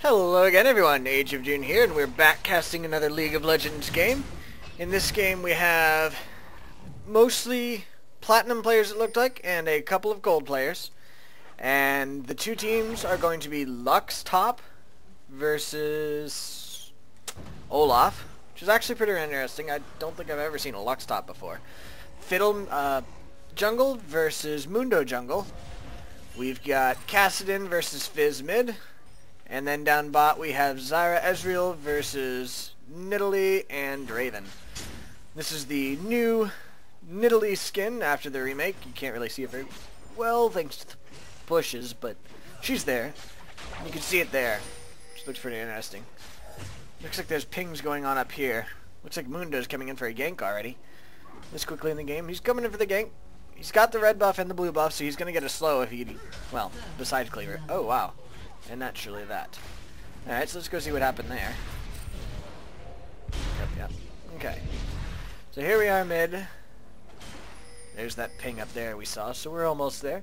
Hello again everyone, Age of June here, and we're back casting another League of Legends game. In this game we have mostly platinum players it looked like, and a couple of gold players. And the two teams are going to be Lux top versus Olaf, which is actually pretty interesting. I don't think I've ever seen a Lux top before. Fiddle jungle versus Mundo jungle. We've got Kassadin versus Fizz mid. And then down bot we have Zyra Ezreal versus Nidalee and Draven. This is the new Nidalee skin after the remake. You can't really see it very well thanks to the bushes, but she's there. You can see it there. Which looks pretty interesting. Looks like there's pings going on up here. Looks like Mundo's coming in for a gank already. This quickly in the game. He's coming in for the gank. He's got the red buff and the blue buff, so he's going to get a slow if he... Well, besides Cleaver. Oh, wow. And naturally that. Alright, so let's go see what happened there. Yep. Okay. So here we are mid. There's that ping up there we saw, so we're almost there.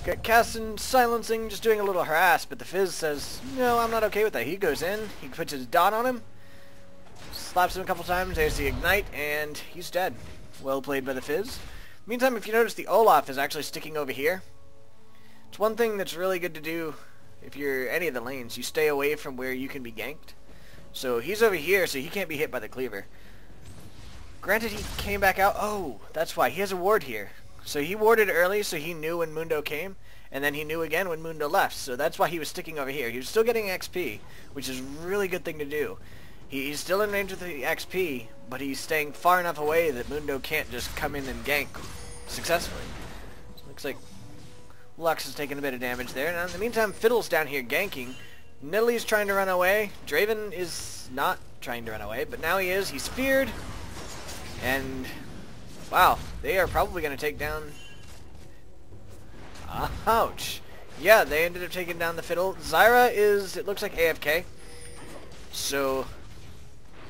Got Kassadin silencing, just doing a little harass, but the Fizz says, no, I'm not okay with that. He goes in, he puts his dot on him, slaps him a couple times, there's the ignite, and he's dead. Well played by the Fizz. Meantime, if you notice, the Olaf is actually sticking over here. It's one thing that's really good to do if you're any of the lanes. You stay away from where you can be ganked. So he's over here, so he can't be hit by the cleaver. Granted, he came back out. Oh, that's why. He has a ward here. So he warded early, so he knew when Mundo came, and then he knew again when Mundo left. So that's why he was sticking over here. He was still getting XP, which is a really good thing to do. He's still in range of the XP, but he's staying far enough away that Mundo can't just come in and gank successfully. So it looks like Lux is taking a bit of damage there. Now in the meantime, Fiddle's down here ganking. Nidalee's trying to run away. Draven is not trying to run away, but now he is. He's feared. And, wow, they are probably going to take down... Ouch. Yeah, they ended up taking down the Fiddle. Zyra is, it looks like AFK. So,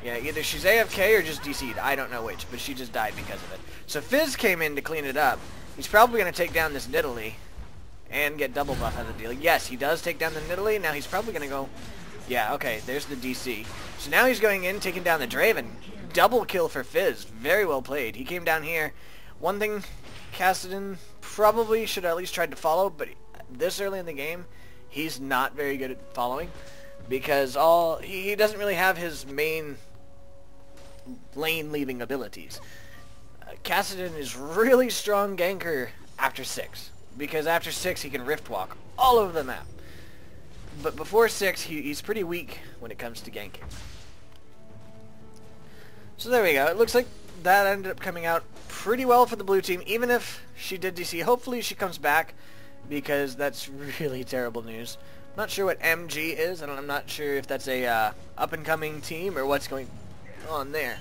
yeah, either she's AFK or just DC'd. I don't know which, but she just died because of it. So Fizz came in to clean it up. He's probably going to take down this Nidalee and get double buff out of the deal. Yes, he does take down the Nidalee. Now he's probably going to go... Yeah, okay, there's the DC. So now he's going in, taking down the Draven. Double kill for Fizz. Very well played. He came down here. One thing Kassadin probably should have at least tried to follow, but this early in the game, he's not very good at following. Because he doesn't really have his main lane-leaving abilities. Kassadin is really strong ganker after 6. Because after 6 he can rift walk all over the map. But before 6 he's pretty weak when it comes to ganking. So there we go. It looks like that ended up coming out pretty well for the blue team. Even if she did DC, hopefully she comes back, because that's really terrible news. I'm not sure what MG is, and I'm not sure if that's a up-and-coming team or what's going on there.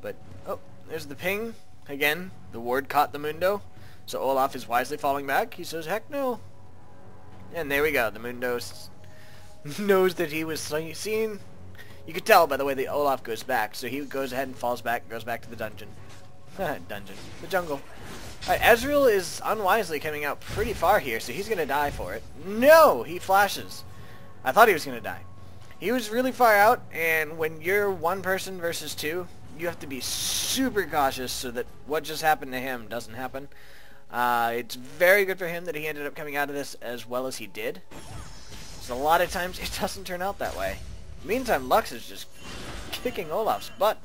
But, oh, there's the ping. Again, the ward caught the Mundo. So Olaf is wisely falling back. He says, heck no. And there we go. The Mundo knows that he was seen. You could tell by the way the Olaf goes back. So he goes ahead and falls back, goes back to the dungeon. The jungle. Alright, Ezreal is unwisely coming out pretty far here, so he's going to die for it. No! He flashes. I thought he was going to die. He was really far out, and when you're one person versus two, you have to be super cautious so that what just happened to him doesn't happen. It's very good for him that he ended up coming out of this as well as he did. So a lot of times it doesn't turn out that way. Meantime, Lux is just kicking Olaf's butt.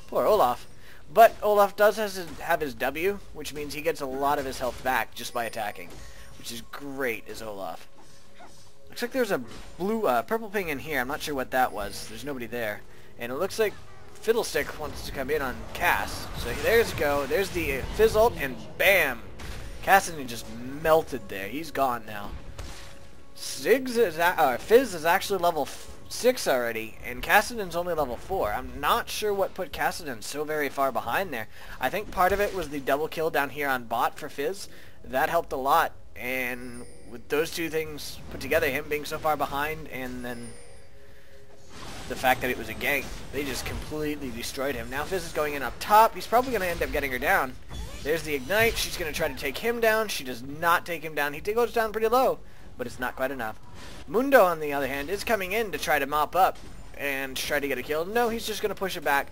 Poor Olaf. But Olaf does have his W, which means he gets a lot of his health back just by attacking, which is great as Olaf. Looks like there's a purple ping in here. I'm not sure what that was. There's nobody there. And it looks like Fiddlesticks wants to come in on Cass. So there's go. There's the Fizz ult, and bam! Kassadin just melted there. He's gone now. Fizz is actually level 6 already, and Kassadin's only level 4. I'm not sure what put Kassadin so very far behind there. I think part of it was the double kill down here on bot for Fizz. That helped a lot, and with those two things put together, him being so far behind, and then the fact that it was a gank, they just completely destroyed him. Now Fizz is going in up top. He's probably going to end up getting her down. There's the ignite. She's going to try to take him down. She does not take him down. He goes down pretty low. but it's not quite enough. Mundo, on the other hand, is coming in to try to mop up and try to get a kill. No, he's just going to push it back.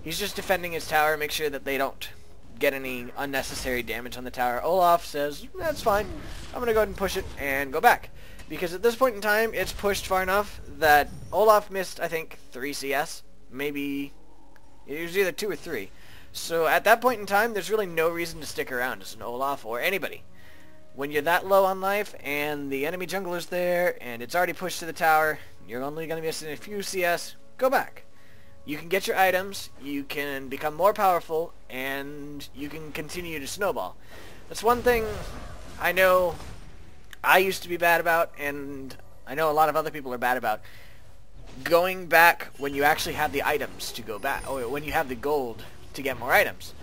He's just defending his tower, make sure that they don't get any unnecessary damage on the tower. Olaf says, that's fine. I'm going to go ahead and push it and go back. Because at this point in time, it's pushed far enough that Olaf missed, I think, 3 CS. Maybe, it was either 2 or 3. So at that point in time, there's really no reason to stick around as an Olaf or anybody. When you're that low on life and the enemy jungler's there and it's already pushed to the tower, you're only going to be missing a few CS, go back. You can get your items, you can become more powerful, and you can continue to snowball. That's one thing I know I used to be bad about, and I know a lot of other people are bad about. Going back when you actually have the items to go back, or when you have the gold to get more items.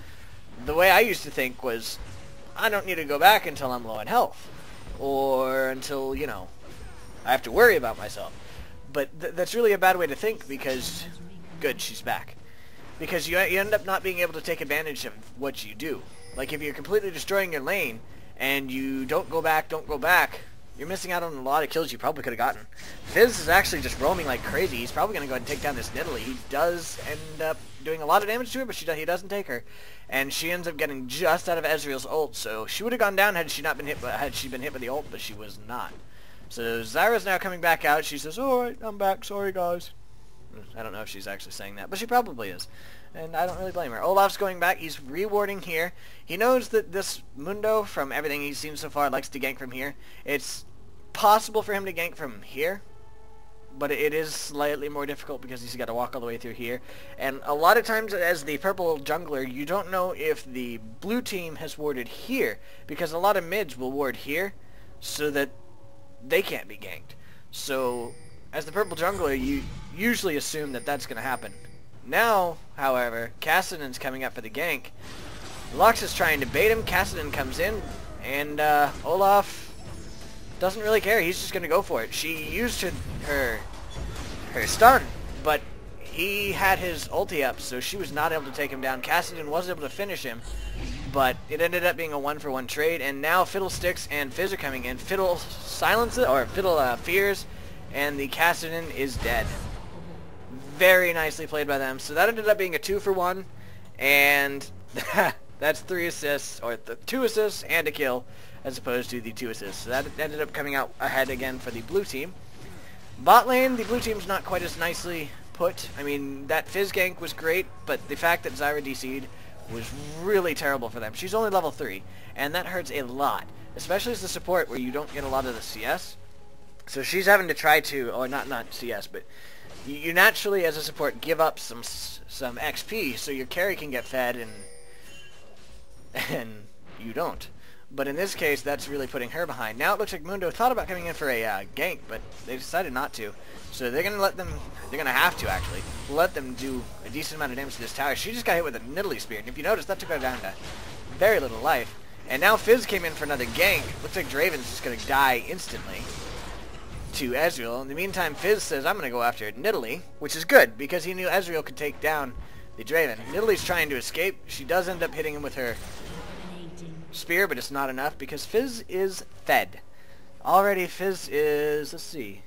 The way I used to think was, I don't need to go back until I'm low on health, or until, you know, I have to worry about myself. But that's really a bad way to think, because, good, she's back. Because you end up not being able to take advantage of what you do. Like, if you're completely destroying your lane, and you don't go back, you're missing out on a lot of kills you probably could have gotten. Fizz is actually just roaming like crazy. He's probably going to go ahead and take down this Nidalee. He does end up doing a lot of damage to her, but he doesn't take her. And she ends up getting just out of Ezreal's ult, so she would have gone down had she been hit by the ult, but she was not. So Zyra's now coming back out. She says, alright, I'm back, sorry guys. I don't know if she's actually saying that, but she probably is. And I don't really blame her. Olaf's going back. He's rewarding here. He knows that this Mundo, from everything he's seen so far, likes to gank from here. It's possible for him to gank from here, but it is slightly more difficult because he's got to walk all the way through here. And a lot of times as the purple jungler, you don't know if the blue team has warded here, because a lot of mids will ward here so that they can't be ganked. So as the purple jungler, you usually assume that that's going to happen. Now, however, Kassadin's coming up for the gank. Lux is trying to bait him. Kassadin comes in, and Olaf doesn't really care. He's just going to go for it. She used her stun, but he had his ulti up, so she was not able to take him down. Kassadin was able to finish him, but it ended up being a 1-for-1 trade, and now Fiddlesticks and Fizz are coming in. Fiddle silences, or Fiddle fears, and the Kassadin is dead. Very nicely played by them. So that ended up being a 2-for-1, and that's 3 assists, or 2 assists and a kill, as opposed to the 2 assists. So that ended up coming out ahead again for the blue team. Bot lane, the blue team's not quite as nicely put. I mean, that Fizz gank was great, but the fact that Zyra DC'd was really terrible for them. She's only level 3, and that hurts a lot, especially as the support where you don't get a lot of the CS. So she's having to try to, or not CS, but you naturally, as a support, give up some XP so your carry can get fed, and you don't. But in this case, that's really putting her behind. Now it looks like Mundo thought about coming in for a gank, but they decided not to. So they're going to let them, they're going to have to actually, let them do a decent amount of damage to this tower. She just got hit with a Nidalee spear, and if you notice, that took her down to very little life. And now Fizz came in for another gank. Looks like Draven's just going to die instantly to Ezreal. In the meantime, Fizz says, I'm going to go after Nidalee, which is good, because he knew Ezreal could take down the Draven. Nidalee's trying to escape. She does end up hitting him with her spear, but it's not enough, because Fizz is fed. Already, Fizz is, let's see,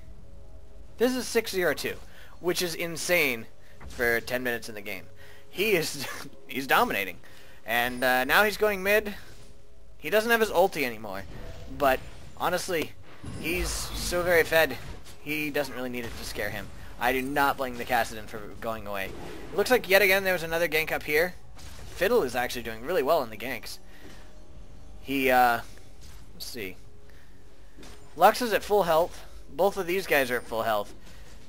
Fizz is 6-0-2, which is insane for 10 minutes in the game. He's dominating. And now he's going mid. He doesn't have his ulti anymore, but honestly, he's so very fed, he doesn't really need it to scare him. I do not blame the Kassadin for going away. It looks like yet again there was another gank up here. Fiddle is actually doing really well in the ganks. He, let's see. Lux is at full health. Both of these guys are at full health.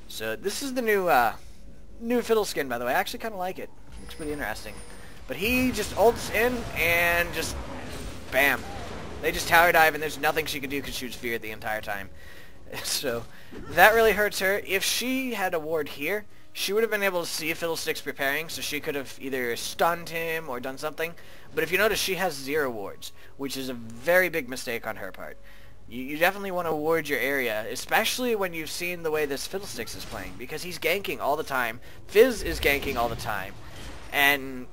So this is the new Fiddle skin, by the way. I actually kind of like it. Looks pretty interesting. But he just ults in and just, bam. They just tower dive, and there's nothing she could do because she was feared the entire time. So that really hurts her. If she had a ward here, she would have been able to see Fiddlesticks preparing, so she could have either stunned him or done something. But if you notice, she has 0 wards, which is a very big mistake on her part. You definitely want to ward your area, especially when you've seen the way this Fiddlesticks is playing, because he's ganking all the time. Fizz is ganking all the time. And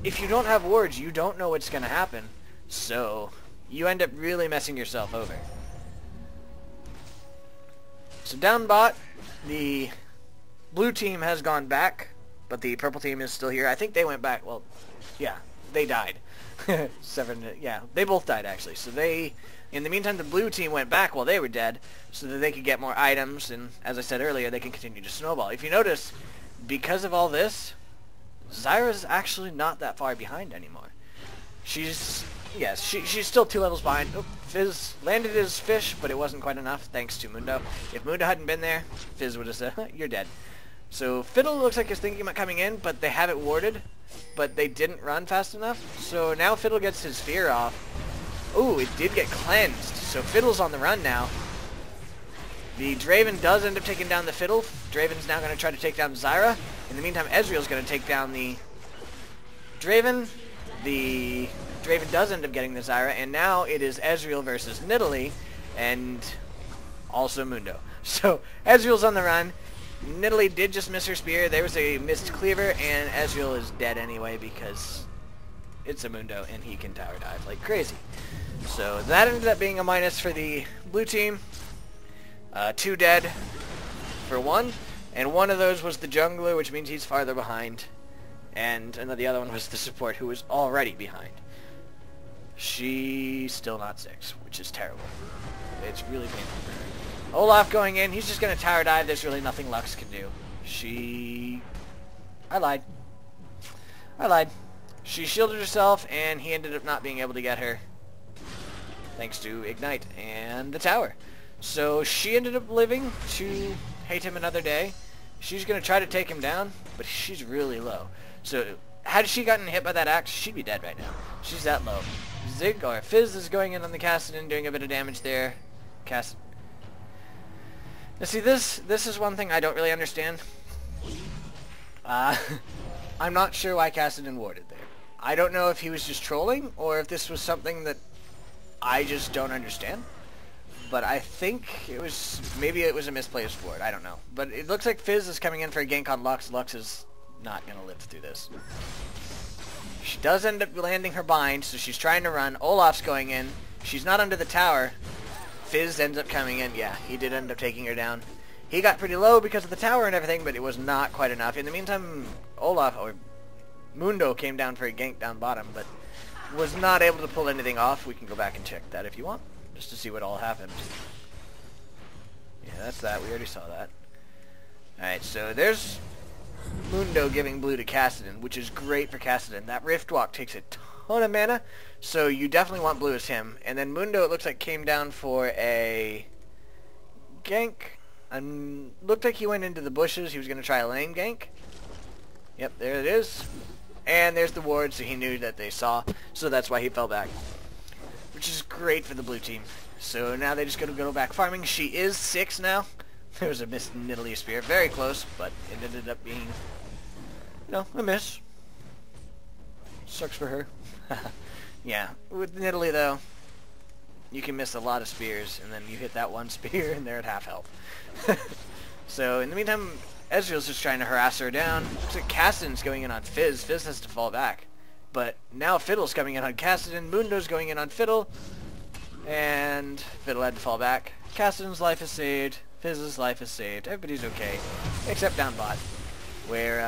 if you don't have wards, you don't know what's going to happen. So you end up really messing yourself over. So down bot, the blue team has gone back, but the purple team is still here. I think they went back. Well, yeah, they died. Yeah, they both died actually. So they, in the meantime, the blue team went back while they were dead, so that they could get more items, and as I said earlier, they can continue to snowball. If you notice, because of all this, Zyra's actually not that far behind anymore. She's still 2 levels behind. Oh, Fizz landed his fish, but it wasn't quite enough, thanks to Mundo. If Mundo hadn't been there, Fizz would have said, you're dead. So Fiddle looks like he's thinking about coming in, but they have it warded, but they didn't run fast enough. So now Fiddle gets his fear off. Ooh, it did get cleansed, so Fiddle's on the run now. The Draven does end up taking down the Fiddle. Draven's now going to try to take down Zyra. In the meantime, Ezreal's going to take down the Draven. The Draven does end up getting the Zyra, and now it is Ezreal versus Nidalee, and also Mundo. So Ezreal's on the run. Nidalee did just miss her spear. There was a missed cleaver, and Ezreal is dead anyway because it's a Mundo, and he can tower dive like crazy. So that ended up being a minus for the blue team. 2 dead for 1, and 1 of those was the jungler, which means he's farther behind, and the other one was the support, who was already behind. She's still not 6, which is terrible. It's really painful for her. Olaf going in, he's just going to tower dive. There's really nothing Lux can do. I lied. She shielded herself, and he ended up not being able to get her, thanks to Ignite and the tower. So she ended up living to hate him another day. She's going to try to take him down, but she's really low. So had she gotten hit by that axe, she'd be dead right now. She's that low. Fizz is going in on the Kassadin, doing a bit of damage there. Now see, this is one thing I don't really understand. I'm not sure why Kassadin warded there. I don't know if he was just trolling, or if this was something that I just don't understand. But I think maybe it was a misplaced ward. I don't know. But it looks like Fizz is coming in for a gank on Lux. Lux is not going to live through this. She does end up landing her bind, so she's trying to run. Olaf's going in. She's not under the tower. Fizz ends up coming in. Yeah, he did end up taking her down. He got pretty low because of the tower and everything, but it was not quite enough. In the meantime, Mundo came down for a gank down bottom, but was not able to pull anything off. We can go back and check that if you want, just to see what all happened. Yeah, that's that. We already saw that. Alright, so there's Mundo giving blue to Kassadin, which is great for Kassadin. That Rift Walk takes a ton of mana, so you definitely want blue as him. And then Mundo, it looks like, came down for a gank. Looked like he went into the bushes. He was going to try a lane gank. Yep, there it is. And there's the ward, so he knew that they saw, so that's why he fell back. Which is great for the blue team. So now they just got to go back farming. She is 6 now. There was a missed Nidalee spear. Very close, but it ended up being, a miss. Sucks for her. Yeah, with Nidalee, though, you can miss a lot of spears, and then you hit that one spear, and they're at half health. So, in the meantime, Ezreal's just trying to harass her down. Looks like Kassadin's going in on Fizz. Fizz has to fall back. But now Fiddle's coming in on Kassadin. Mundo's going in on Fiddle. And Fiddle had to fall back. Kassadin's life is saved. Fizz's life is saved. Everybody's okay. Except down bot. Where,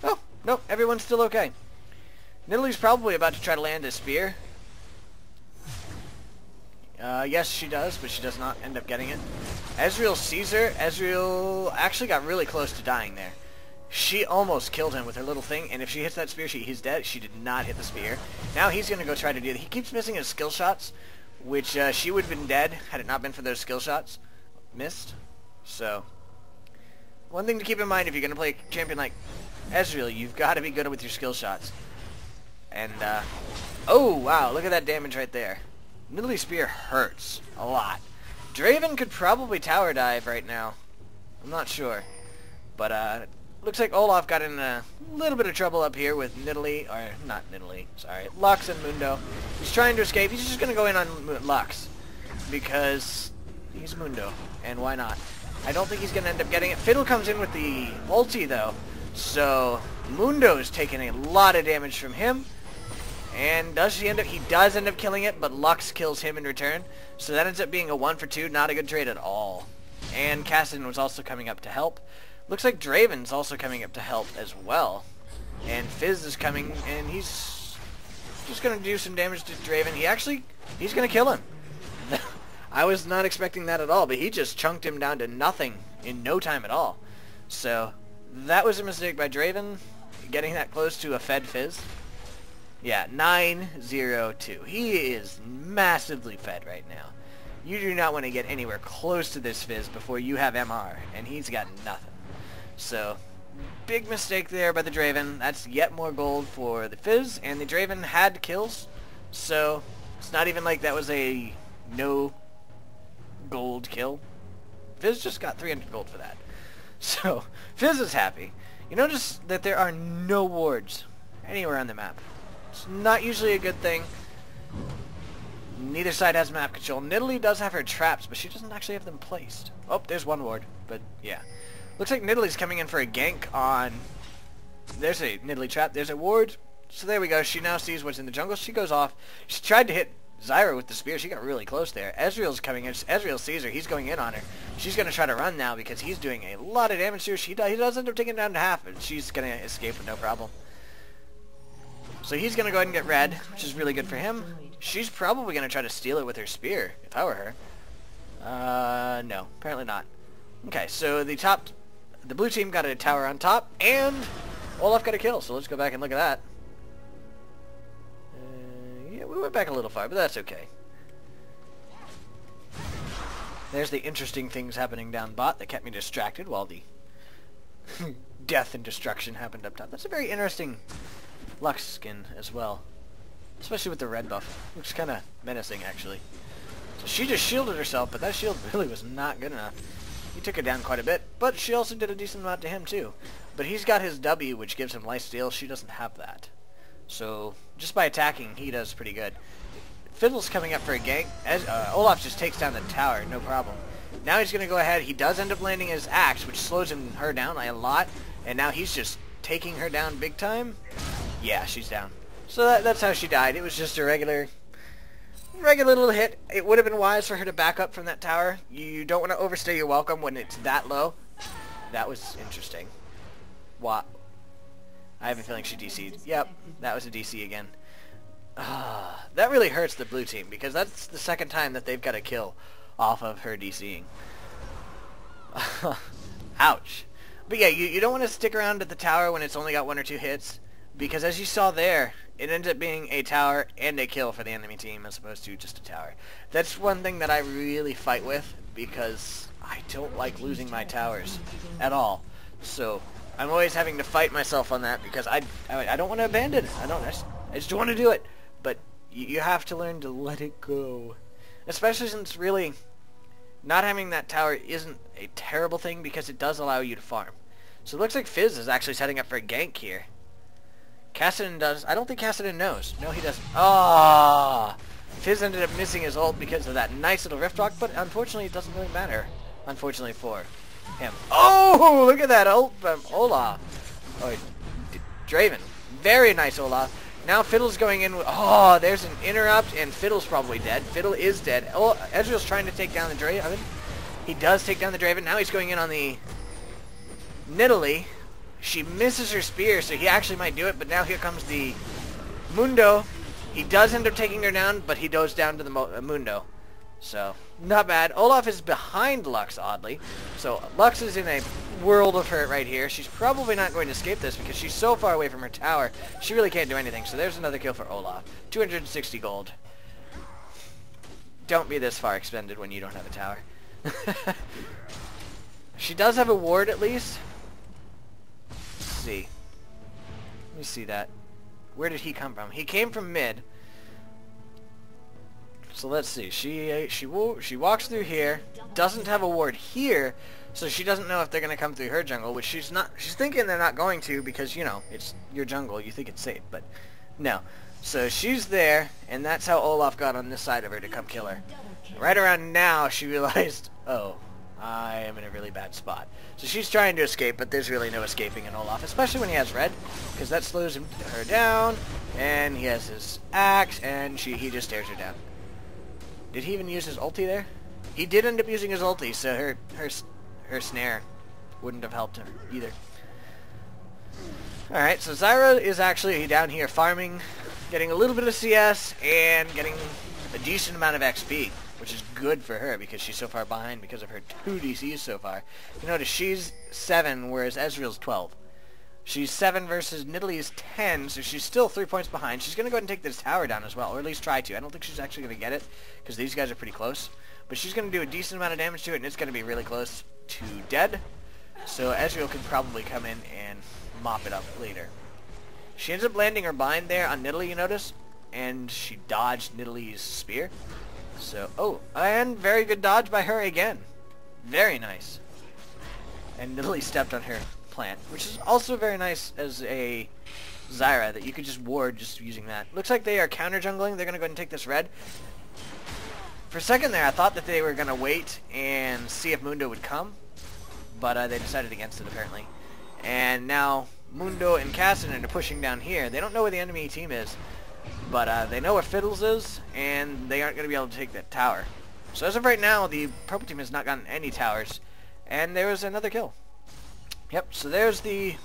oh, nope, everyone's still okay. Nidalee's probably about to try to land a spear. Yes, she does, but she does not end up getting it. Ezreal sees her. Ezreal actually got really close to dying there. She almost killed him with her little thing, and if she hits that spear, he's dead. She did not hit the spear. Now he's going to go try to do it. He keeps missing his skill shots, which she would have been dead had it not been for those skill shots. Missed. So, one thing to keep in mind if you're going to play a champion like Ezreal, you've got to be good with your skill shots. And, oh, wow, look at that damage right there. Nidalee's spear hurts a lot. Draven could probably tower dive right now. I'm not sure. But, looks like Olaf got in a little bit of trouble up here with Nidalee, or not Nidalee, sorry, Lux and Mundo. He's trying to escape. He's just going to go in on Lux because he's Mundo, and why not? I don't think he's going to end up getting it. Fiddle comes in with the ulti, though, so Mundo's taking a lot of damage from him. And he does end up killing it, but Lux kills him in return. So that ends up being a 1 for 2, not a good trade at all. And Kassadin was also coming up to help. Looks like Draven's also coming up to help as well. And Fizz is coming, and he's just going to do some damage to Draven. He's going to kill him. I was not expecting that at all, but he just chunked him down to nothing in no time at all. So that was a mistake by Draven, getting that close to a fed Fizz. Yeah, 9-0-2. He is massively fed right now. You do not want to get anywhere close to this Fizz before you have MR, and he's got nothing. So, big mistake there by the Draven. That's yet more gold for the Fizz, and the Draven had kills, so it's not even like that was a no gold kill. Fizz just got 300 gold for that. So, Fizz is happy. You notice that there are no wards anywhere on the map. It's not usually a good thing. Neither side has map control. Nidalee does have her traps, but she doesn't actually have them placed. Oh, there's one ward, but yeah. Looks like Nidalee's coming in for a gank on... There's a Nidalee trap. There's a ward. So there we go. She now sees what's in the jungle. She goes off. She tried to hit Zyra with the spear. She got really close there. Ezreal's coming in. Ezreal sees her. He's going in on her. She's going to try to run now because he's doing a lot of damage to her. He does end up taking down to half, but she's going to escape with no problem. So he's going to go ahead and get red, which is really good for him. She's probably going to try to steal it with her spear, if I were her. No, apparently not. Okay, so the blue team got a tower on top, and Olaf got a kill, so let's go back and look at that. Yeah, we went back a little far, but that's okay. There's the interesting things happening down bot that kept me distracted while the death and destruction happened up top. That's a very interesting Lux skin as well. Especially with the red buff. Looks kind of menacing, actually. So she just shielded herself, but that shield really was not good enough. He took her down quite a bit, but she also did a decent amount to him, too. But he's got his W, which gives him lifesteal. She doesn't have that. So, just by attacking, he does pretty good. Fiddle's coming up for a gank. Olaf just takes down the tower, no problem. Now he's going to go ahead. He does end up landing his axe, which slows her down a lot. And now he's just taking her down big time. Yeah, she's down. So that's how she died. It was just a regular little hit. It would have been wise for her to back up from that tower. You don't want to overstay your welcome when it's that low. That was interesting. What? I have a feeling she DC'd. Yep, that was a DC again. That really hurts the blue team because that's the second time that they've got a kill off of her DCing. Ouch. But yeah, you don't want to stick around at the tower when it's only got 1 or 2 hits. Because as you saw there, it ends up being a tower and a kill for the enemy team as opposed to just a tower. That's one thing that I really fight with because I don't like losing my towers at all. So I'm always having to fight myself on that because I don't want to abandon it. I just want to do it. But you have to learn to let it go. Especially since really not having that tower isn't a terrible thing because it does allow you to farm. So it looks like Fizz is actually setting up for a gank here. Kassadin does. I don't think Kassadin knows. No, he doesn't. Ah! Fizz ended up missing his ult because of that nice little rift rock, but unfortunately it doesn't really matter. Unfortunately for him. Oh! Look at that ult from Olaf. Oh, Draven. Very nice Olaf. Now Fiddle's going in with... Oh, there's an interrupt, and Fiddle's probably dead. Fiddle is dead. Oh, Ezreal's trying to take down the Draven. He does take down the Draven. Now he's going in on the Nidalee. She misses her spear, so he actually might do it, but now here comes the Mundo. He does end up taking her down, but he goes down to the Mundo. So, not bad. Olaf is behind Lux, oddly. So, Lux is in a world of hurt right here. She's probably not going to escape this because she's so far away from her tower. She really can't do anything. So, there's another kill for Olaf. 260 gold. Don't be this far expended when you don't have a tower. She does have a ward, at least. See. Let me see that. Where did he come from? He came from mid. So let's see. She walks through here. Doesn't have a ward here, so she doesn't know if they're gonna come through her jungle, which she's not. She's thinking they're not going to because you know it's your jungle. You think it's safe, but no. So she's there, and that's how Olaf got on this side of her to come kill her. Right around now, she realized, oh, I am in a really bad spot. So she's trying to escape, but there's really no escaping in Olaf, especially when he has red, because that slows her down, and he has his axe, and he just tears her down. Did he even use his ulti there? He did end up using his ulti, so her her snare wouldn't have helped her either. Alright, so Zyra is actually down here farming, getting a little bit of CS, and getting a decent amount of XP, which is good for her because she's so far behind because of her 2 DCs so far. You notice she's 7, whereas Ezreal's 12. She's 7 versus Nidalee's 10, so she's still 3 points behind. She's going to go ahead and take this tower down as well, or at least try to. I don't think she's actually going to get it, because these guys are pretty close. But she's going to do a decent amount of damage to it, and it's going to be really close to dead. So Ezreal can probably come in and mop it up later. She ends up landing her bind there on Nidalee, you notice, and she dodged Nidalee's spear. So, oh, and very good dodge by her again. Very nice. And Nidalee stepped on her plant, which is also very nice as a Zyra, that you could just ward just using that. Looks like they are counter jungling. They're going to go ahead and take this red. For a second there, I thought that they were going to wait and see if Mundo would come, but they decided against it apparently. And now Mundo and Kassadin are pushing down here. They don't know where the enemy team is, but they know where Fiddles is, and they aren't going to be able to take that tower. So as of right now, the purple team has not gotten any towers, and there was another kill. Yep, so there's the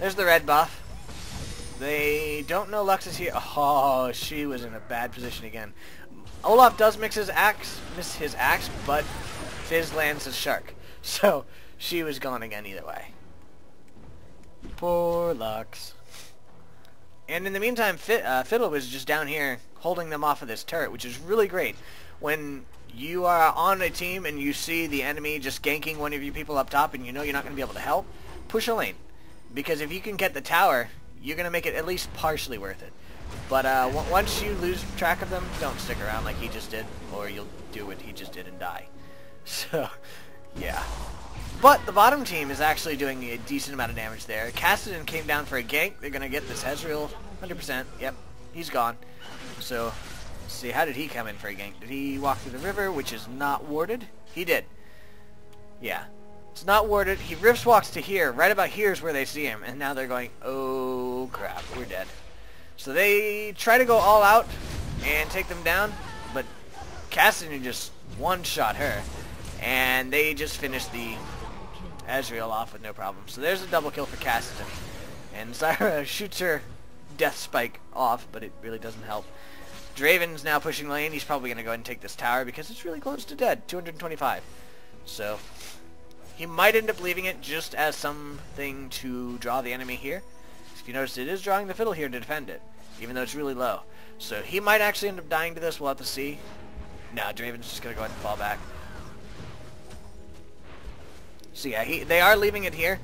red buff. They don't know Lux is here. Oh, she was in a bad position again. Olaf does miss his axe, but Fizz lands his shark. So she was gone again either way. Poor Lux. And in the meantime, Fiddle was just down here holding them off of this turret, which is really great. When you are on a team and you see the enemy just ganking one of your people up top and you know you're not going to be able to help, push a lane. Because if you can get the tower, you're going to make it at least partially worth it. But once you lose track of them, don't stick around like he just did, or you'll do what he just did and die. So, yeah. But the bottom team is actually doing a decent amount of damage there. Kassadin came down for a gank. They're going to get this Ezreal 100%. Yep, he's gone. So, let's see, how did he come in for a gank? Did he walk through the river, which is not warded? He did. Yeah. It's not warded. He rift walks to here. Right about here is where they see him. And now they're going, oh crap, we're dead. So they try to go all out and take them down, but Kassadin just one-shot her. And they just finished the Ezreal off with no problem. So there's a double kill for Kassadin. And Zyra shoots her death spike off, but it really doesn't help. Draven's now pushing lane. He's probably going to go ahead and take this tower because it's really close to dead. 225. So he might end up leaving it just as something to draw the enemy here. If you notice, it is drawing the Fiddle here to defend it, even though it's really low. So he might actually end up dying to this. We'll have to see. No, Draven's just going to go ahead and fall back. So yeah, they are leaving it here.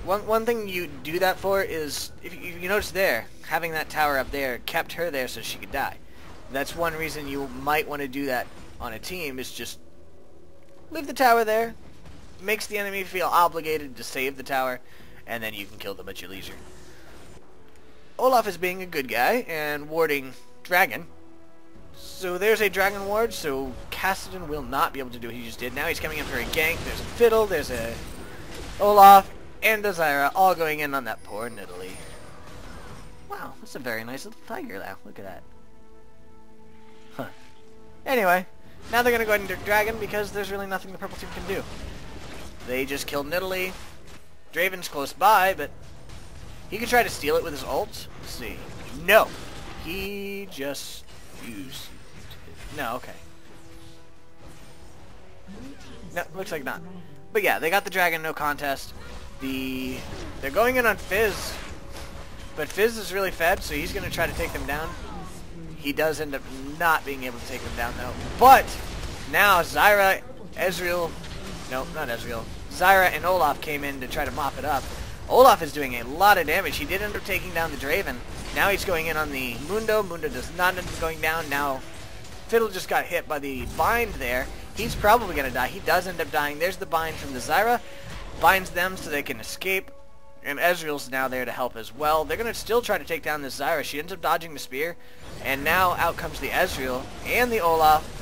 One thing you do that for is, if you notice there, having that tower up there kept her there so she could die. That's one reason you might want to do that on a team, is just leave the tower there. Makes the enemy feel obligated to save the tower, and then you can kill them at your leisure. Olaf is being a good guy and warding Dragon. So there's a Dragon ward, so Kassadin will not be able to do what he just did. Now he's coming in for a gank. There's a Fiddle, there's a Olaf, and a Zyra all going in on that poor Nidalee. Wow, that's a very nice little tiger now. Look at that. Huh. Anyway, now they're going to go ahead and do Dragon because there's really nothing the purple team can do. They just killed Nidalee. Draven's close by, but he could try to steal it with his ult. Let's see. No. He just used... No, okay. No, looks like not. But yeah, they got the Dragon, no contest. They're going in on Fizz. But Fizz is really fed, so he's going to try to take them down. He does end up not being able to take them down, though. But now Zyra, Ezreal... No, not Ezreal. Zyra and Olaf came in to try to mop it up. Olaf is doing a lot of damage. He did end up taking down the Draven. Now he's going in on the Mundo. Mundo does not end up going down. Now Fiddle just got hit by the bind there. He's probably going to die. He does end up dying. There's the bind from the Zyra. Binds them so they can escape. And Ezreal's now there to help as well. They're going to still try to take down this Zyra. She ends up dodging the spear. And now out comes the Ezreal and the Olaf.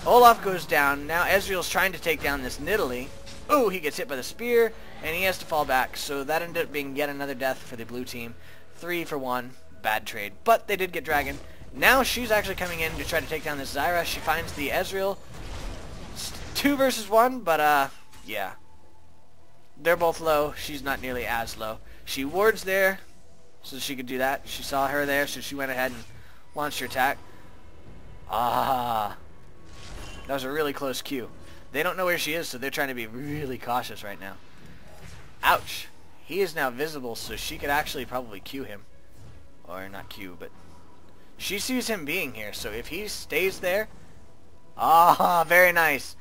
Olaf goes down. Now Ezreal's trying to take down this Nidalee. Oh, he gets hit by the spear, and he has to fall back. So that ended up being yet another death for the blue team. 3 for 1. Bad trade. But they did get Dragon. Now she's actually coming in to try to take down this Zyra. She finds the Ezreal. It's 2 versus 1, but Yeah. They're both low. She's not nearly as low. She wards there, so she could do that. She saw her there, so she went ahead and launched her attack. Ah. That was a really close Q. They don't know where she is, so they're trying to be really cautious right now. Ouch. He is now visible, so she could actually probably Q him. Or not Q, but... She sees him being here, so if he stays there... Ah, very nice.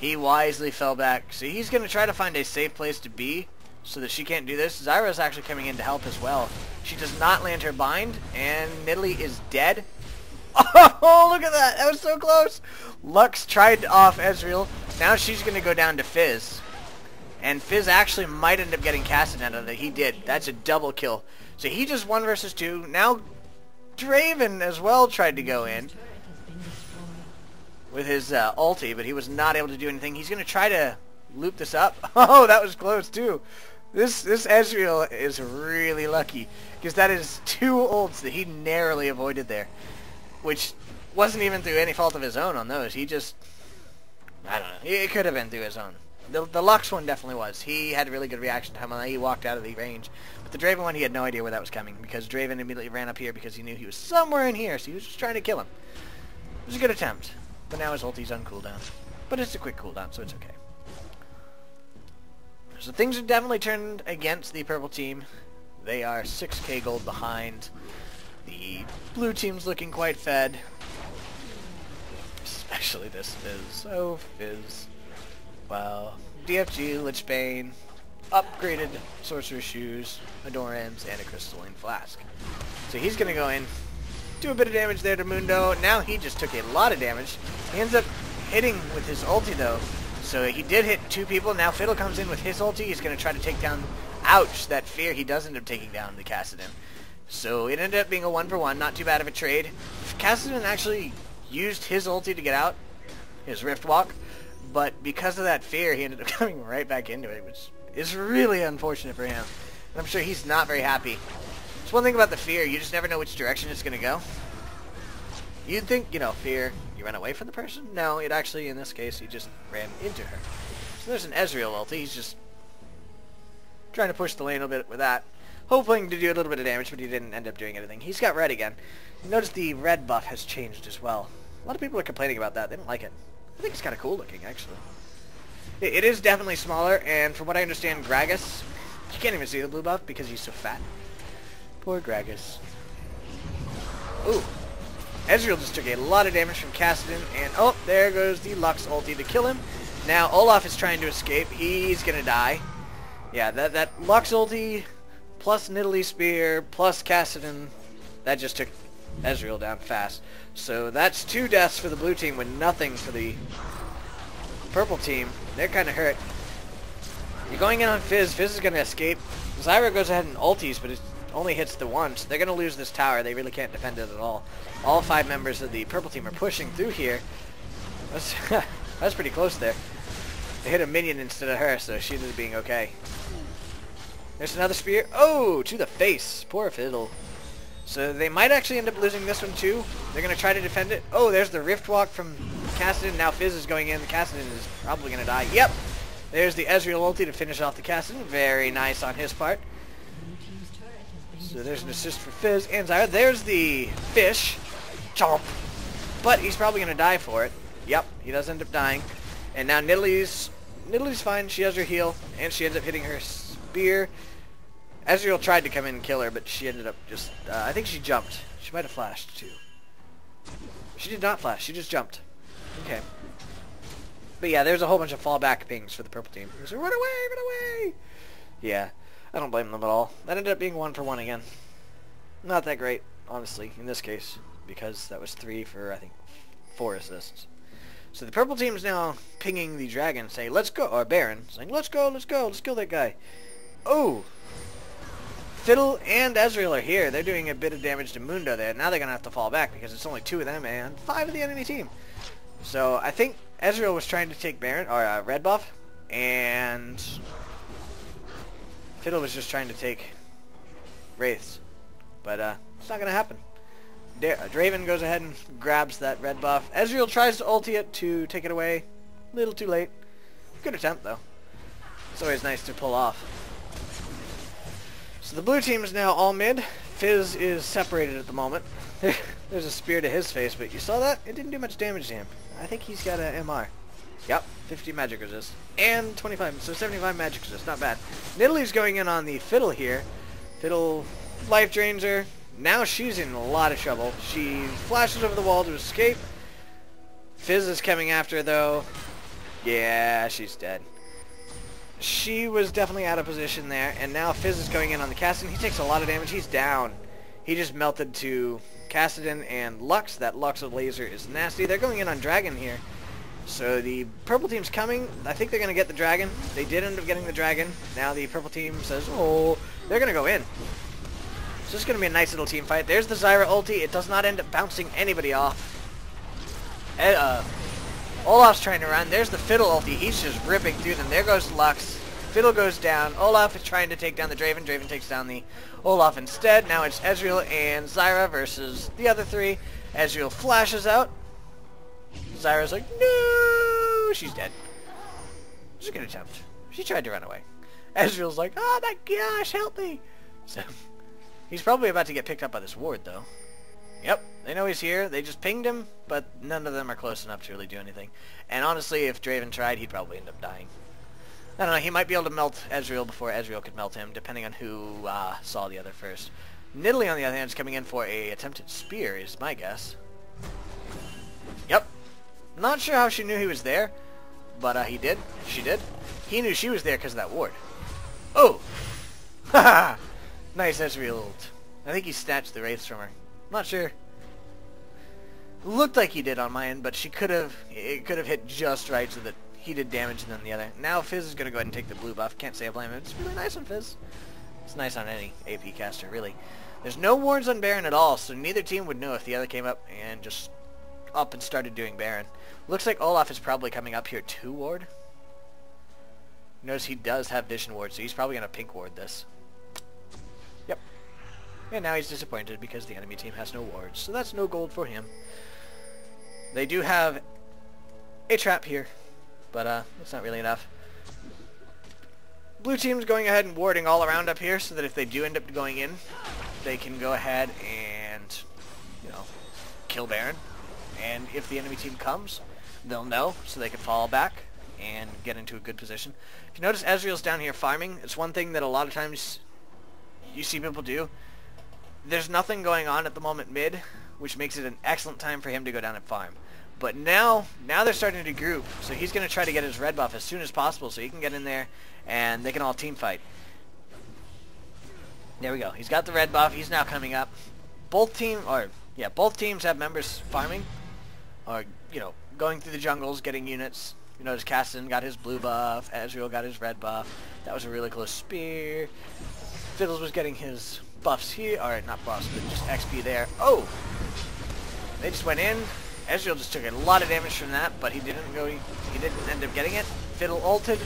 He wisely fell back. So he's going to try to find a safe place to be so that she can't do this. Zyra's actually coming in to help as well. She does not land her bind, and Nidalee is dead. Oh, look at that. That was so close. Lux tried off Ezreal. Now she's going to go down to Fizz. And Fizz actually might end up getting Kassadin out of it. He did. That's a double kill. So he just 1 versus 2. Now Draven as well tried to go in with his ulti, but he was not able to do anything. He's going to try to loop this up. Oh, that was close too. This Ezreal is really lucky because that is 2 ults that he narrowly avoided there, which wasn't even through any fault of his own on those. He just, I don't know. It could have been through his own. The Lux one definitely was. He had a really good reaction time on that. He walked out of the range. But the Draven one, he had no idea where that was coming because Draven immediately ran up here because he knew he was somewhere in here, so he was just trying to kill him. It was a good attempt. But now his ulti's on cooldown. But it's a quick cooldown, so it's okay. So things are definitely turned against the purple team. They are 6k gold behind. The blue team's looking quite fed. Especially this Fizz. Oh, Fizz. Wow. DFG, Lichbane, upgraded Sorcerer's Shoes, Adorans, and a Crystalline Flask. So he's going to go in, do a bit of damage there to Mundo. Now he just took a lot of damage. He ends up hitting with his ulti though. So he did hit 2 people. Now Fiddle comes in with his ulti. He's going to try to take down, ouch, that fear. He does end up taking down the Kassadin. So it ended up being a 1-for-1, not too bad of a trade. Kassadin actually used his ulti to get out, his Rift Walk. But because of that fear, he ended up coming right back into it, which is really unfortunate for him. And I'm sure he's not very happy. It's one thing about the fear, you just never know which direction it's going to go. You'd think, you know, fear, you run away from the person? No, it actually, in this case, he just ran into her. So there's an Ezreal ulti. He's just trying to push the lane a little bit with that, hoping to do a little bit of damage, but he didn't end up doing anything. He's got red again. Notice the red buff has changed as well. A lot of people are complaining about that. They don't like it. I think it's kind of cool looking, actually. It is definitely smaller, and from what I understand, Gragas, you can't even see the blue buff because he's so fat. Poor Gragas. Ooh. Ezreal just took a lot of damage from Kassadin, and oh, there goes the Lux ulti to kill him. Now Olaf is trying to escape. He's gonna die. Yeah, that Lux ulti, plus Nidalee Spear, plus Kassadin, that just took Ezreal down fast. So that's 2 deaths for the blue team with nothing for the purple team. They're kind of hurt. You're going in on Fizz. Fizz is going to escape. Zyra goes ahead and ultis, but it only hits the once. They're going to lose this tower. They really can't defend it at all. All 5 members of the purple team are pushing through here. That's pretty close there. They hit a minion instead of her, so she ended up being okay. There's another spear. Oh, to the face. Poor Fiddle. So they might actually end up losing this one too. They're going to try to defend it. Oh, there's the Rift Walk from Kassadin. Now Fizz is going in. The Kassadin is probably going to die. Yep. There's the Ezreal ulti to finish off the Kassadin. Very nice on his part. So there's an assist for Fizz and Zyra. There's the fish. Chomp. But he's probably going to die for it. Yep, he does end up dying. And now Nidalee's fine. She has her heal. And she ends up hitting her spear. Ezreal tried to come in and kill her, but she ended up just... I think she jumped. She might have flashed, too. She did not flash. She just jumped. Okay. But yeah, there's a whole bunch of fallback pings for the purple team. So run away, run away! Yeah, I don't blame them at all. That ended up being 1-for-1 again. Not that great, honestly, in this case. Because that was 3 for, I think, 4 assists. So the purple team's now pinging the dragon, saying, let's go, or Baron, saying, let's go, let's kill that guy. Oh! Fiddle and Ezreal are here. They're doing a bit of damage to Mundo there. Now they're going to have to fall back because it's only 2 of them and 5 of the enemy team. So I think Ezreal was trying to take Baron, or red buff, and Fiddle was just trying to take Wraiths. But it's not going to happen. Draven goes ahead and grabs that red buff. Ezreal tries to ulti it to take it away. A little too late. Good attempt, though. It's always nice to pull off. So the blue team is now all mid. Fizz is separated at the moment. There's a spear to his face, but you saw that? It didn't do much damage to him. I think he's got a MR. Yep, 50 magic resist. And 25, so 75 magic resist. Not bad. Nidalee's going in on the Fiddle here. Fiddle life drains her. Now she's in a lot of trouble. She flashes over the wall to escape. Fizz is coming after her, though. Yeah, she's dead. She was definitely out of position there, and now Fizz is going in on the Kassadin. He takes a lot of damage. He's down. He just melted to Kassadin and Lux. That Lux laser is nasty. They're going in on Dragon here. So the purple team's coming. I think they're going to get the Dragon. They did end up getting the Dragon. Now the purple team says, oh, they're going to go in. So this is going to be a nice little team fight. There's the Zyra ulti. It does not end up bouncing anybody off. Olaf's trying to run. There's the Fiddle ulti. He's just ripping through them. There goes Lux. Fiddle goes down. Olaf is trying to take down the Draven. Draven takes down the Olaf instead. Now it's Ezreal and Zyra versus the other three. Ezreal flashes out. Zyra's like, no! She's dead. She's a good attempt. She tried to run away. Ezreal's like, oh my gosh, help me! So, he's probably about to get picked up by this ward, though. Yep, they know he's here. They just pinged him, but none of them are close enough to really do anything. And honestly, if Draven tried, he'd probably end up dying. I don't know, he might be able to melt Ezreal before Ezreal could melt him, depending on who saw the other first. Nidalee, on the other hand, is coming in for a attempted spear, is my guess. Yep. Not sure how she knew he was there, but he did. She did. He knew she was there because of that ward. Oh! Haha! Nice Ezreal ult. I think he snatched the wraiths from her. Not sure. Looked like he did on my end, but she could have. It could have hit just right so that he did damage than the other. Now Fizz is going to go ahead and take the blue buff. Can't say I blame him. It's really nice on Fizz. It's nice on any AP caster, really. There's no wards on Baron at all, so neither team would know if the other came up and just up and started doing Baron. Looks like Olaf is probably coming up here to ward. Notice he does have vision ward, so he's probably going to pink ward this. Yep. And now he's disappointed because the enemy team has no wards, so that's no gold for him. They do have a trap here, but it's not really enough. Blue team's going ahead and warding all around up here so that if they do end up going in, they can go ahead and, you know, kill Baron. And if the enemy team comes, they'll know, so they can fall back and get into a good position. If you notice, Ezreal's down here farming. It's one thing that a lot of times you see people do. There's nothing going on at the moment mid, which makes it an excellent time for him to go down and farm. But now they're starting to group, so he's going to try to get his red buff as soon as possible so he can get in there and they can all team fight. There we go. He's got the red buff. He's now coming up. Both teams have members farming, or, you know, going through the jungles, getting units. You notice Kassadin got his blue buff, Ezreal got his red buff. That was a really close spear. Fiddles was getting his buffs here, or not buffs, but just XP there. Oh! They just went in. Ezreal just took a lot of damage from that, but he didn't end up getting it. Fiddle ulted.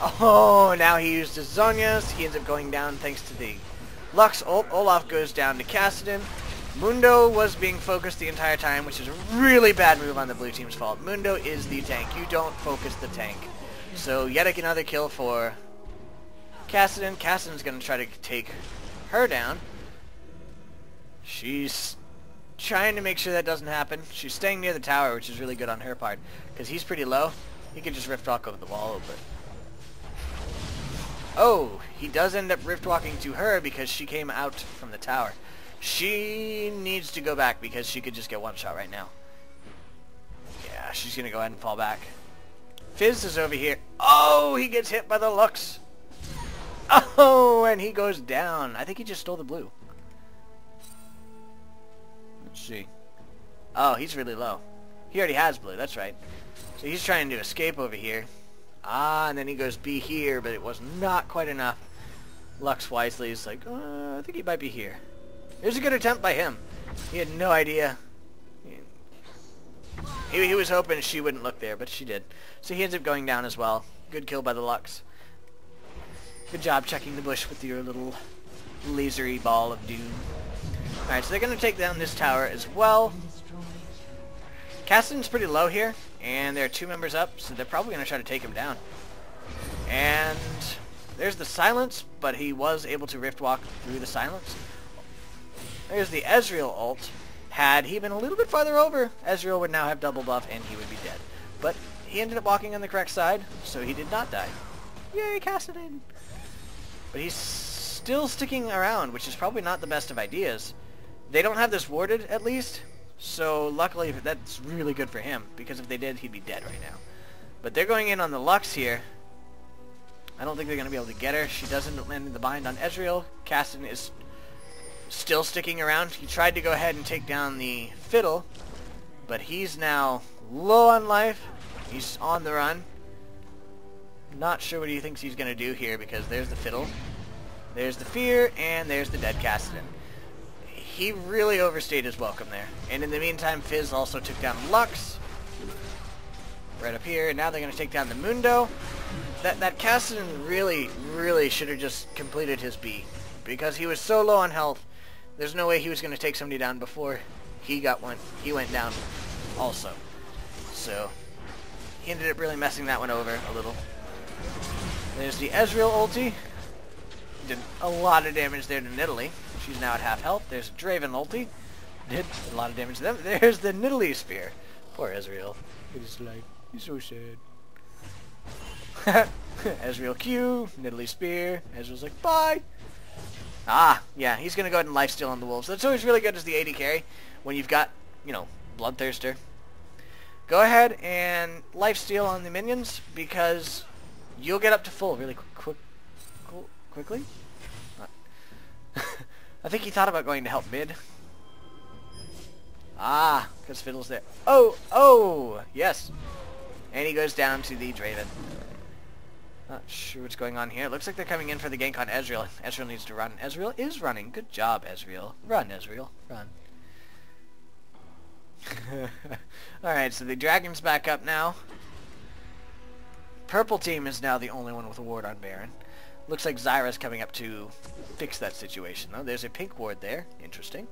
Oh, now he used his Zhonya's. He ends up going down thanks to the Lux ult. Olaf goes down to Kassadin. Mundo was being focused the entire time, which is a really bad move on the blue team's fault. Mundo is the tank. You don't focus the tank. So yet another kill for Kassadin. Kassadin's going to try to take her down. She's trying to make sure that doesn't happen. She's staying near the tower, which is really good on her part, because he's pretty low. He can just rift walk over the wall, but... Oh, he does end up rift walking to her because she came out from the tower. She needs to go back because she could just get one shot right now. Yeah, she's going to go ahead and fall back. Fizz is over here. Oh, he gets hit by the Lux. Oh, and he goes down. I think he just stole the blue. Let's see. Oh, he's really low. He already has blue, that's right. So he's trying to escape over here. Ah, and then he goes B here, but it was not quite enough. Lux wisely is like, I think he might be here. Here's a good attempt by him. He had no idea. He was hoping she wouldn't look there, but she did. So he ends up going down as well. Good kill by the Lux. Good job checking the bush with your little lasery ball of doom. Alright, so they're going to take down this tower as well. Kassadin's pretty low here, and there are 2 members up, so they're probably going to try to take him down. And there's the silence, but he was able to rift walk through the silence. There's the Ezreal ult. Had he been a little bit farther over, Ezreal would now have double buff and he would be dead. But he ended up walking on the correct side, so he did not die. Yay, Kassadin! But he's still sticking around, which is probably not the best of ideas. They don't have this warded, at least, so luckily that's really good for him, because if they did, he'd be dead right now. But they're going in on the Lux here. I don't think they're going to be able to get her. She doesn't land in the bind on Ezreal. Kassadin is still sticking around. He tried to go ahead and take down the Fiddle, but he's now low on life. He's on the run. Not sure what he thinks he's going to do here, because there's the Fiddle, there's the Fear, and there's the dead Kassadin. He really overstayed his welcome there. And in the meantime, Fizz also took down Lux right up here, and now they're going to take down the Mundo. That Kassadin really should have just completed his B, because he was so low on health. There's no way he was going to take somebody down before he went down also. So he ended up really messing that one over a little. There's the Ezreal ulti. Did a lot of damage there to Nidalee. She's now at half health. There's a Draven ulti. Did a lot of damage to them. There's the Nidalee spear. Poor Ezreal. He's like, he's so sad. Ezreal Q, Nidalee spear. Ezreal's like, bye. Ah, yeah, he's going to go ahead and lifesteal on the wolves. That's always really good as the AD carry when you've got, you know, Bloodthirster. Go ahead and lifesteal on the minions, because you'll get up to full really quickly. I think he thought about going to help mid. Ah, because Fiddle's there. Oh, yes. And he goes down to the Draven. Not sure what's going on here. It looks like they're coming in for the gank on Ezreal. Ezreal needs to run. Ezreal is running. Good job, Ezreal. Run, Ezreal. Run. Alright, so the dragon's back up now. Purple team is now the only one with a ward on Baron. Looks like Zyra's coming up to fix that situation, though. There's a pink ward there. Interesting.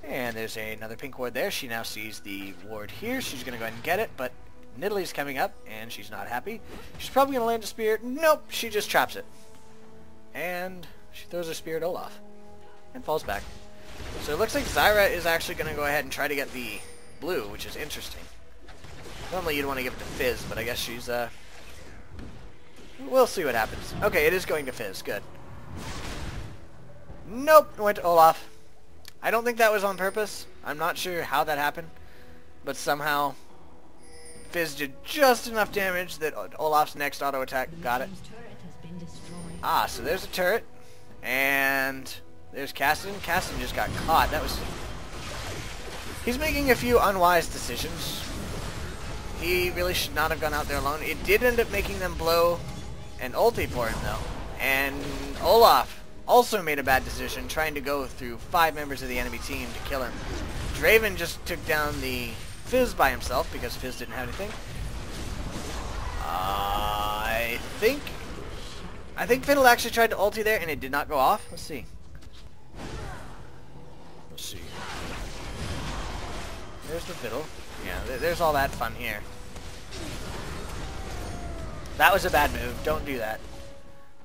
And there's another pink ward there. She now sees the ward here. She's going to go ahead and get it, but Nidalee's coming up, and she's not happy. She's probably going to land a spear. Nope, she just traps it. And she throws her spear at Olaf. And falls back. So it looks like Zyra is actually going to go ahead and try to get the blue, which is interesting. Normally you'd want to give it to Fizz, but I guess she's, we'll see what happens. Okay, it is going to Fizz. Good. Nope, it went to Olaf. I don't think that was on purpose. I'm not sure how that happened. But somehow Fizz did just enough damage that Olaf's next auto attack got it. Ah, so there's a turret. And there's Kassadin. Kassadin just got caught. That was... He's making a few unwise decisions. He really should not have gone out there alone. It did end up making them blow an ulti for him, though. And Olaf also made a bad decision, trying to go through 5 members of the enemy team to kill him. Draven just took down the Fizz by himself, because Fizz didn't have anything. I think Fiddle actually tried to ulti there, and it did not go off. Let's see. Let's see. There's the Fiddle. Yeah, there's all that fun here. That was a bad move. Don't do that.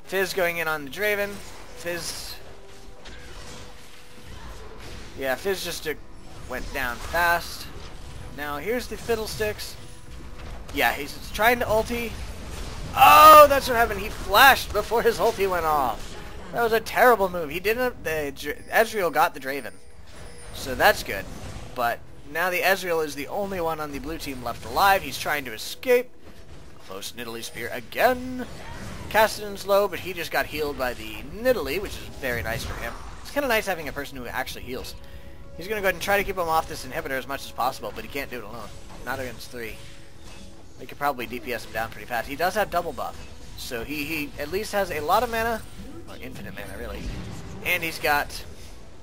Fizz going in on the Draven. Fizz... Yeah, Fizz just went down fast. Now here's the Fiddlesticks. Yeah, he's trying to ulti. Oh, that's what happened. He flashed before his ulti went off. That was a terrible move. He didn't... Ezreal got the Draven. So that's good. But now the Ezreal is the only one on the blue team left alive. He's trying to escape. Close Nidalee spear again. Kassadin's low, but he just got healed by the Nidalee, which is very nice for him. It's kind of nice having a person who actually heals. He's going to go ahead and try to keep him off this inhibitor as much as possible, but he can't do it alone. Not against 3. They could probably DPS him down pretty fast. He does have double buff, so he at least has a lot of mana, or infinite mana really, and he's got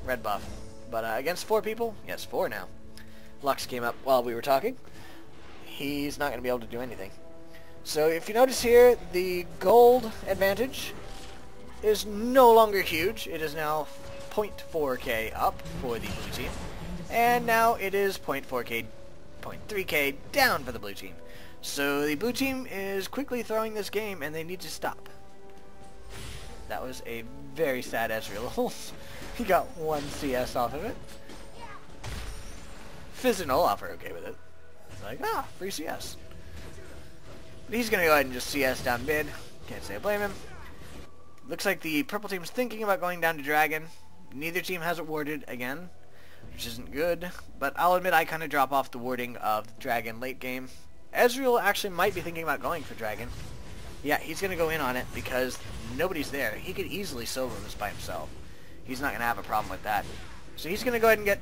red buff. But against 4 people, yes, 4 now. Lux came up while we were talking. He's not going to be able to do anything. So if you notice here, the gold advantage is no longer huge. It is now 0.4k up for the blue team. And now it is 0.4k 8.3k down for the blue team. So the blue team is quickly throwing this game, and they need to stop. That was a very sad Ezreal. He got 1 CS off of it. Fizz and Olaf are okay with it. Like, ah, free CS. But he's going to go ahead and just CS down mid. Can't say I blame him. Looks like the purple team's thinking about going down to Dragon. Neither team has it warded again, which isn't good. But I'll admit I kind of drop off the warding of Dragon late game. Ezreal actually might be thinking about going for Dragon. Yeah, he's going to go in on it because nobody's there. He could easily solo this by himself. He's not going to have a problem with that. So he's going to go ahead and get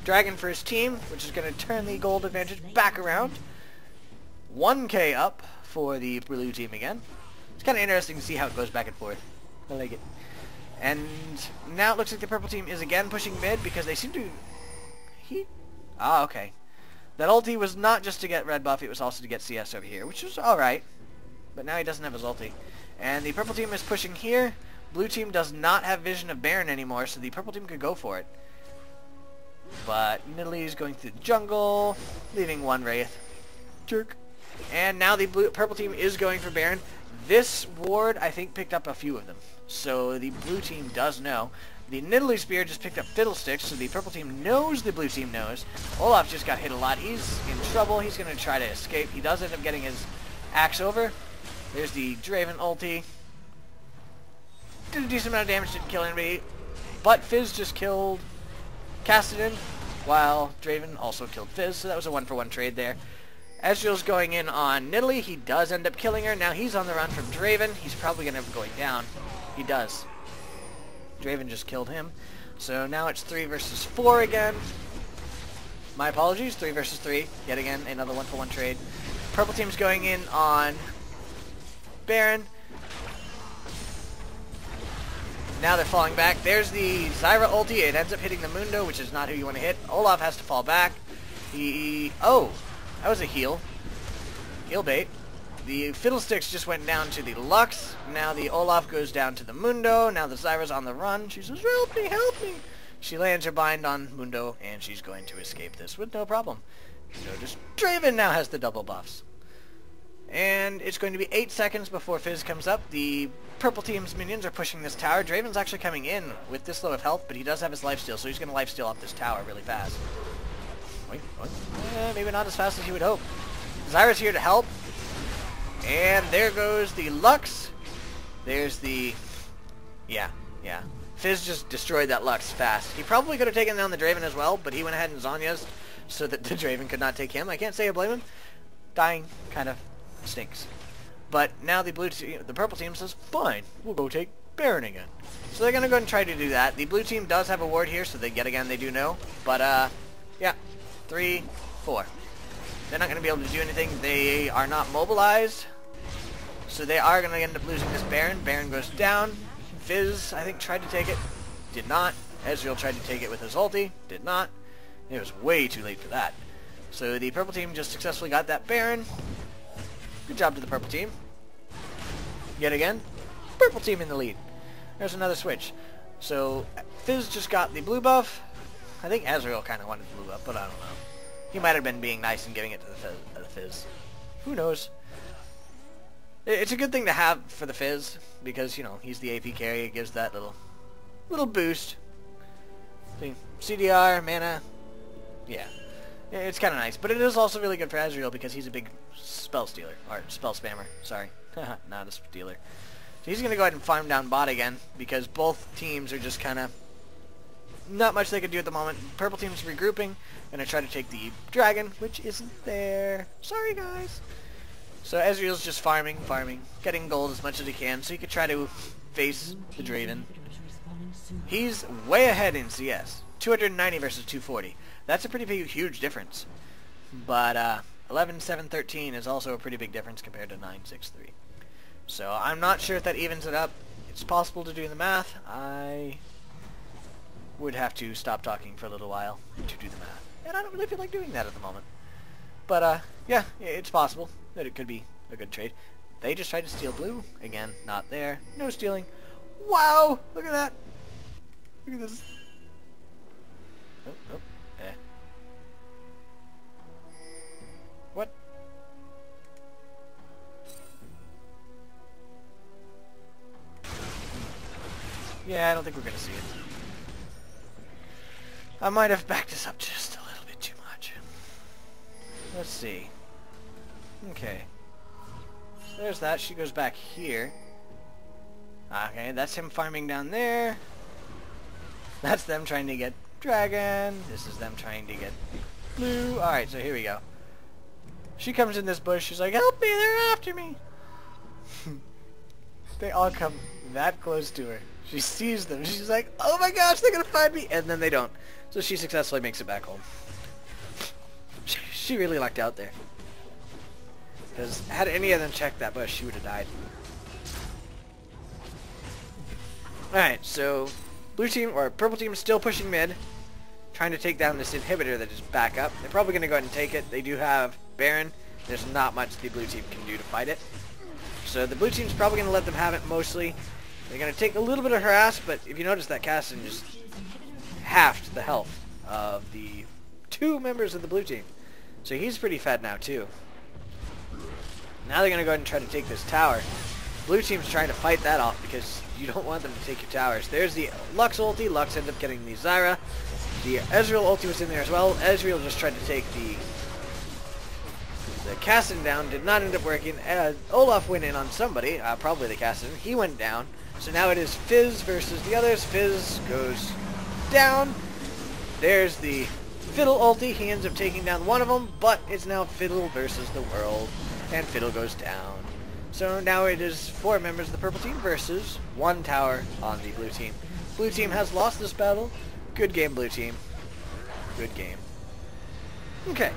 Dragon for his team, which is going to turn the gold advantage back around. 1k up for the blue team again. It's kind of interesting to see how it goes back and forth. I like it. And now it looks like the purple team is again pushing mid because they seem to... okay. That ulti was not just to get red buff, it was also to get CS over here, which was alright. But now he doesn't have his ulti. And the purple team is pushing here. Blue team does not have vision of Baron anymore, so the purple team could go for it. But Nidalee is going through the jungle, leaving 1 Wraith. Jerk. And now the purple team is going for Baron. This ward, I think, picked up a few of them. So the blue team does know. The Nidalee spear just picked up Fiddlesticks, so the purple team knows the blue team knows. Olaf just got hit a lot. He's in trouble. He's going to try to escape. He does end up getting his axe over. There's the Draven ulti. Did a decent amount of damage, didn't kill anybody. But Fizz just killed Kassadin, while Draven also killed Fizz, so that was a 1-for-1 trade there. Ezreal's going in on Nidalee. He does end up killing her. Now he's on the run from Draven. He's probably going to end up going down. He does. Draven just killed him. So now it's 3 versus 4 again. My apologies, 3 versus 3. Yet again, another 1-for-1 trade. Purple team's going in on Baron. Now they're falling back. There's the Zyra ulti. It ends up hitting the Mundo, which is not who you want to hit. Olaf has to fall back. Oh, that was a heal. Heal bait. The Fiddlesticks just went down to the Lux. Now the Olaf goes down to the Mundo. Now the Zyra's on the run. She says, help me, help me. She lands her bind on Mundo, and she's going to escape this with no problem. Notice Draven now has the double buffs. And it's going to be 8 seconds before Fizz comes up. The purple team's minions are pushing this tower. Draven's actually coming in with this low of health, but he does have his lifesteal, so he's going to lifesteal off this tower really fast. Wait, what? Maybe not as fast as you would hope. Zyra's here to help. And there goes the Lux. There's the... Yeah. Fizz just destroyed that Lux fast. He probably could have taken down the Draven as well, but he went ahead and Zonya's so that the Draven could not take him. I can't say I blame him. Dying kind of stinks. But now the purple team says, fine, we'll go take Baron again. So they're going to go and try to do that. The blue team does have a ward here, so yet again they do know. But, yeah. 3, 4. They're not going to be able to do anything. They are not mobilized. So they are going to end up losing this Baron. Baron goes down. Fizz, I think, tried to take it. Did not. Ezreal tried to take it with his ulti. Did not. It was way too late for that. So the purple team just successfully got that Baron. Good job to the purple team. Yet again, purple team in the lead. There's another switch. So Fizz just got the blue buff. I think Ezreal kind of wanted the blue buff, but I don't know. He might have been being nice and giving it to the Fizz. Who knows? It's a good thing to have for the Fizz because, you know, he's the AP carry. It gives that little boost. See, CDR, mana, yeah. It's kind of nice, but it is also really good for Ezreal because he's a big spell stealer, or spell spammer, sorry. Not a stealer. So he's going to go ahead and farm down bot again because both teams are just kind of not much they can do at the moment. Purple team's regrouping, going to try to take the dragon, which isn't there. Sorry, guys. So Ezreal's just farming, getting gold as much as he can so he could try to face the Draven. He's way ahead in CS. 290 versus 240. That's a pretty big, huge difference. But 11, 7, 13 is also a pretty big difference compared to 9, 6, 3. So I'm not sure if that evens it up. It's possible to do the math. I would have to stop talking for a little while to do the math. And I don't really feel like doing that at the moment. But yeah, it's possible that it could be a good trade. They just tried to steal blue. Again, not there. No stealing. Wow! Look at that! Look at this. Oh, Yeah, I don't think we're going to see it. I might have backed this up just a little bit too much. Let's see. Okay. There's that. She goes back here. Okay, that's him farming down there. That's them trying to get dragon. This is them trying to get blue. Alright, so here we go. She comes in this bush. She's like, help me, they're after me. They all come that close to her. She sees them. She's like, oh my gosh, they're going to find me. And then they don't. So she successfully makes it back home. She really lucked out there. Because had any of them checked that bush, she would have died. Alright, so blue team, or purple team is still pushing mid. Trying to take down this inhibitor that is back up. They're probably going to go ahead and take it. They do have Baron. There's not much the blue team can do to fight it. So the blue team's probably going to let them have it mostly. They're going to take a little bit of harass, but if you notice that Kassadin just halved the health of the two members of the blue team. So he's pretty fed now too. Now they're going to go ahead and try to take this tower. Blue team's trying to fight that off because you don't want them to take your towers. There's the Lux ulti. Lux ends up getting the Zyra. The Ezreal ulti was in there as well. Ezreal just tried to take the Kassadin down. Did not end up working. Olaf went in on somebody, probably the Kassadin. He went down. So now it is Fizz versus the others. Fizz goes down. There's the Fiddle ulti. He ends up taking down one of them, but it's now Fiddle versus the world. And Fiddle goes down. So now it is 4 members of the purple team versus 1 tower on the blue team. Blue team has lost this battle. Good game, blue team. Good game. Okay.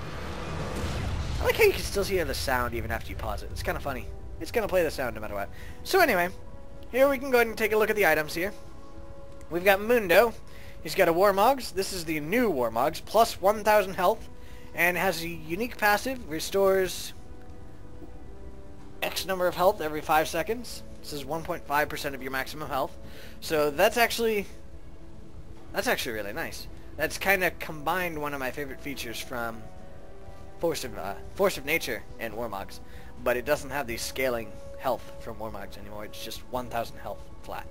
I like how you can still hear the sound even after you pause it. It's kind of funny. It's going to play the sound no matter what. So anyway, here we can go ahead and take a look at the items here. We've got Mundo. He's got a Warmogs. This is the new Warmogs, plus 1,000 health. And has a unique passive, restores X number of health every 5 seconds. This is 1.5% of your maximum health. So that's actually really nice. That's kind of combined one of my favorite features from Force of Nature and Warmogs. But it doesn't have the scaling health from Warmogs anymore. It's just 1,000 health flat.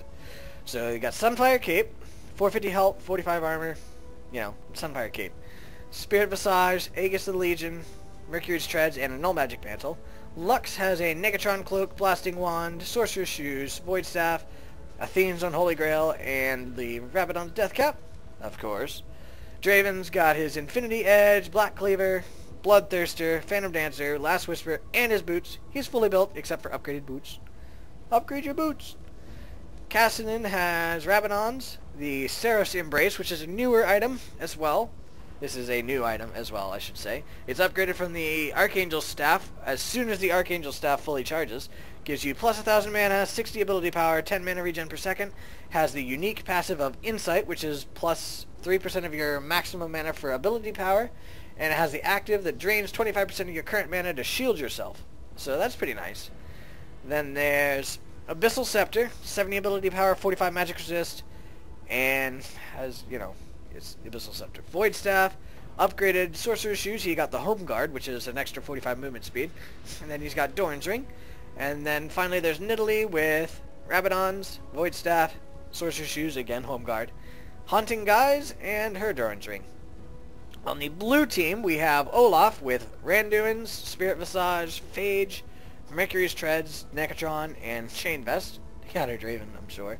So you got Sunfire Cape, 450 health, 45 armor, you know, Sunfire Cape. Spirit Visage, Aegis of the Legion, Mercury's Treads, and a Null Magic Mantle. Lux has a Negatron Cloak, Blasting Wand, Sorcerer's Shoes, Void Staff, Athene's Unholy Grail, and the Rabadon's Death Cap, of course. Draven's got his Infinity Edge, Black Cleaver, Bloodthirster, Phantom Dancer, Last Whisper, and his boots. He's fully built, except for upgraded boots. Upgrade your boots! Kassadin has Rabadon's, the Saros Embrace, which is a newer item as well. This is a new item as well, I should say. It's upgraded from the Archangel Staff. As soon as the Archangel Staff fully charges, gives you plus 1,000 mana, 60 ability power, 10 mana regen per second. Has the unique passive of Insight, which is plus 3% of your maximum mana for ability power. And it has the active that drains 25% of your current mana to shield yourself. So that's pretty nice. Then there's Abyssal Scepter, 70 ability power, 45 magic resist, and has, you know, it's Abyssal Scepter. Void Staff, upgraded Sorcerer's Shoes. He got the Home Guard, which is an extra 45 movement speed. And then he's got Doran's Ring. And then finally there's Nidalee with Rabadon's, Void Staff, Sorcerer's Shoes, again Home Guard, Haunting Guise, and her Doran's Ring. On the blue team, we have Olaf with Randuin's, Spirit Visage, Phage, Mercury's Treads, Negatron, and Chain Vest. He got her Draven, I'm sure.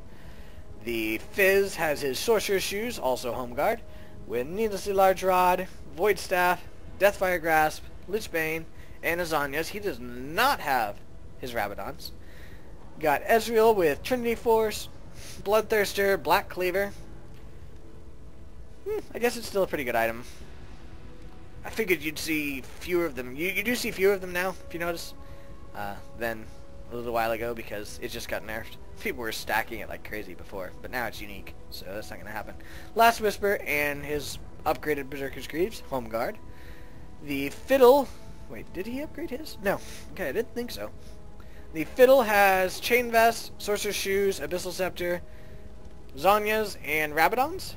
The Fizz has his Sorcerer's Shoes, also Home Guard, with Needlessly Large Rod, Void Staff, Deathfire Grasp, Lichbane, and Azania's. He does not have his Rabadons. Got Ezreal with Trinity Force, Bloodthirster, Black Cleaver. I guess it's still a pretty good item. I figured you'd see fewer of them. You do see fewer of them now, if you notice, than a little while ago, because it just got nerfed. People were stacking it like crazy before, but now it's unique, so that's not going to happen. Last Whisper and his upgraded Berserker's Greaves, Home Guard. The Fiddle... Wait, did he upgrade his? No. Okay, I didn't think so. The Fiddle has Chain Vest, Sorcerer's Shoes, Abyssal Scepter, Zhonya's, and Rabadon's.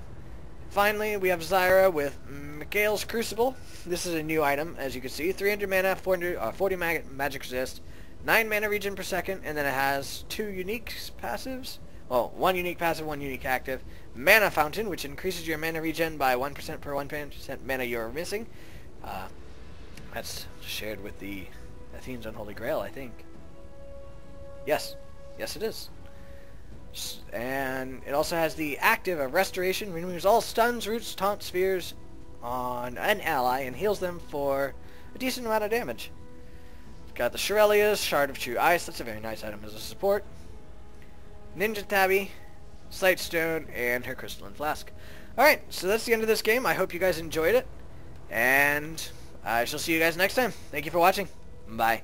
Finally, we have Zyra with Mikhail's Crucible. This is a new item, as you can see. 300 mana, 40 magic resist, 9 mana regen per second, and then it has 2 unique passives. well, 1 unique passive, 1 unique active. Mana Fountain, which increases your mana regen by 1% per 1% mana you're missing. That's shared with the Athene's Unholy Grail, I think. Yes. Yes, it is. And it also has the active of Restoration, removes all stuns, roots, taunts, spheres on an ally, and heals them for a decent amount of damage. It's got the Shurelya's Shard of True Ice. That's a very nice item as a support. Ninja Tabby, Sightstone, and her Crystalline Flask. Alright, so that's the end of this game. I hope you guys enjoyed it, and I shall see you guys next time. Thank you for watching. Bye.